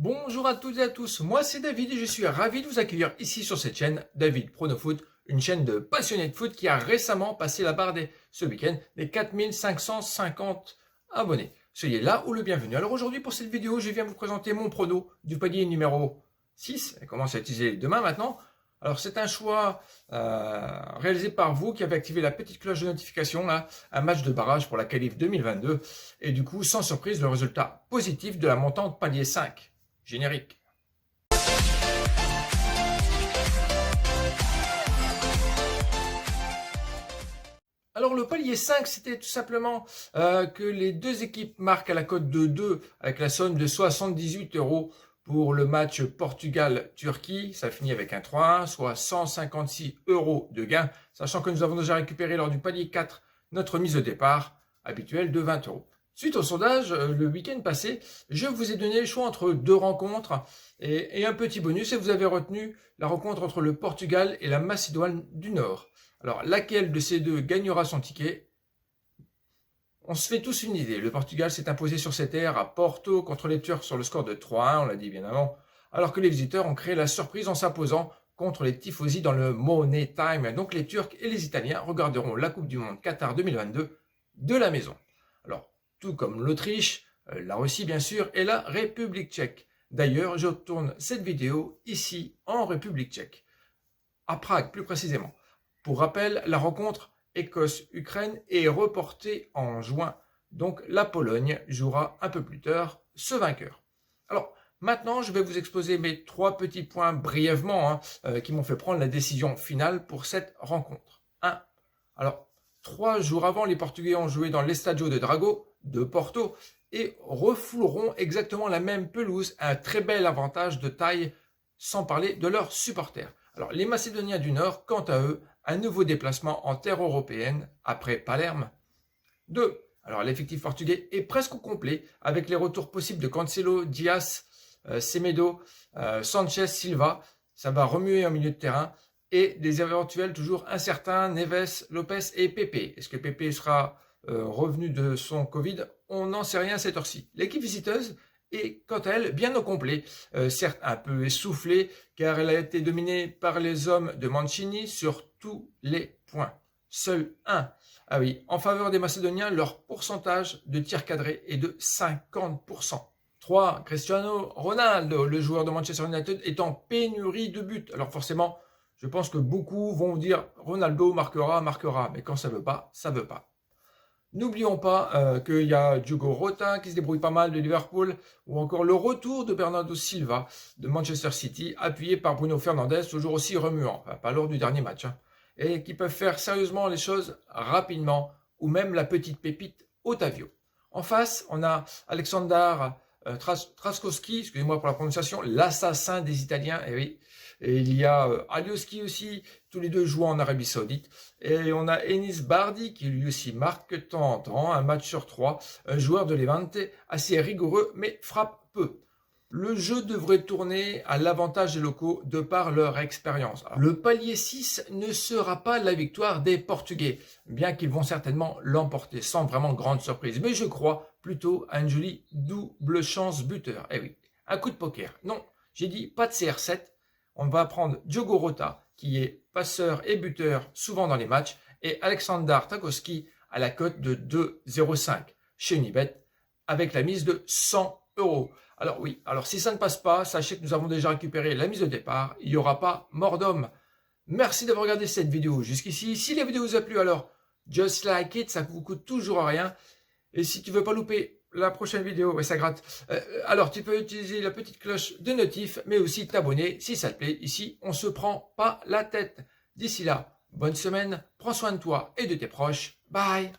Bonjour à toutes et à tous, moi c'est David et je suis ravi de vous accueillir ici sur cette chaîne David Pronofoot, une chaîne de passionnés de foot qui a récemment passé la barre ce week-end des 4550 abonnés. Soyez là ou le bienvenu. Alors aujourd'hui pour cette vidéo, je viens vous présenter mon prono du palier numéro 6. Elle commence à utiliser demain maintenant. Alors c'est un choix réalisé par vous qui avez activé la petite cloche de notification, là, un match de barrage pour la qualif 2022. Et du coup, sans surprise, le résultat positif de la montante palier 5. Générique. Alors le palier 5, c'était tout simplement que les deux équipes marquent à la cote de 2 avec la somme de 78 € pour le match Portugal-Turquie. Ça finit avec un 3-1, soit 156 € de gain, sachant que nous avons déjà récupéré lors du palier 4 notre mise au départ habituelle de 20 €. Suite au sondage, le week-end passé, je vous ai donné le choix entre deux rencontres et un petit bonus et vous avez retenu la rencontre entre le Portugal et la Macédoine du Nord. Alors, laquelle de ces deux gagnera son ticket? On se fait tous une idée. Le Portugal s'est imposé sur ses terres à Porto contre les Turcs sur le score de 3-1, on l'a dit bien avant, alors que les visiteurs ont créé la surprise en s'imposant contre les Tifosi dans le Money Time. Donc les Turcs et les Italiens regarderont la Coupe du Monde Qatar 2022 de la maison. Alors, tout comme l'Autriche, la Russie bien sûr, et la République tchèque. D'ailleurs, je tourne cette vidéo ici en République tchèque, à Prague plus précisément. Pour rappel, la rencontre Écosse-Ukraine est reportée en juin. Donc la Pologne jouera un peu plus tard ce vainqueur. Alors maintenant, je vais vous exposer mes trois petits points brièvement qui m'ont fait prendre la décision finale pour cette rencontre. 1. Alors, 3 jours avant, les Portugais ont joué dans l'Estadio de Drago de Porto et refouleront exactement la même pelouse, un très bel avantage de taille, sans parler de leurs supporters. Alors, les Macédoniens du Nord, quant à eux, un nouveau déplacement en terre européenne après Palerme. 2. Alors, l'effectif portugais est presque au complet, avec les retours possibles de Cancelo, Dias, Semedo, Sanchez, Silva. Ça va remuer en milieu de terrain. Et des éventuels toujours incertains, Neves, Lopez et Pepe. Est-ce que Pepe sera revenu de son Covid? On n'en sait rien cette heure-ci. L'équipe visiteuse est, quant à elle, bien au complet. Certes un peu essoufflée, car elle a été dominée par les hommes de Mancini sur tous les points. Seul un. Ah oui, en faveur des Macédoniens, leur pourcentage de tirs cadrés est de 50%. 3. Cristiano Ronaldo, le joueur de Manchester United, est en pénurie de buts. Alors forcément, je pense que beaucoup vont vous dire Ronaldo marquera, mais quand ça veut pas, ça veut pas. N'oublions pas qu'il y a Diogo Jota qui se débrouille pas mal de Liverpool, ou encore le retour de Bernardo Silva de Manchester City, appuyé par Bruno Fernandes, toujours aussi remuant, enfin, pas lors du dernier match, et qui peuvent faire sérieusement les choses rapidement, ou même la petite pépite Otavio. En face, on a Alexander Trzaskowski, excusez-moi pour la prononciation, l'assassin des Italiens, et oui. Et il y a Alioski aussi, tous les deux jouant en Arabie Saoudite. Et on a Enis Bardi qui lui aussi marque de temps en temps, un match sur 3, un joueur de Levante assez rigoureux mais frappe peu. Le jeu devrait tourner à l'avantage des locaux de par leur expérience. Alors, le palier 6 ne sera pas la victoire des Portugais, bien qu'ils vont certainement l'emporter sans vraiment grande surprise. Mais je crois plutôt à une jolie double chance buteur. Eh oui, un coup de poker. Non, j'ai dit pas de CR7. On va prendre Diogo Jota, qui est passeur et buteur souvent dans les matchs, et Alexander Trzaskowski à la cote de 2,05 chez Unibet, avec la mise de 100 €. Alors oui, alors si ça ne passe pas, sachez que nous avons déjà récupéré la mise de départ, il n'y aura pas mort d'homme. Merci d'avoir regardé cette vidéo jusqu'ici. Si la vidéo vous a plu, alors just like it, ça ne vous coûte toujours rien. Et si tu veux pas louper la prochaine vidéo, ouais, ça gratte. Alors, tu peux utiliser la petite cloche de notif, mais aussi t'abonner si ça te plaît. Ici, on se prend pas la tête. D'ici là, bonne semaine, prends soin de toi et de tes proches. Bye!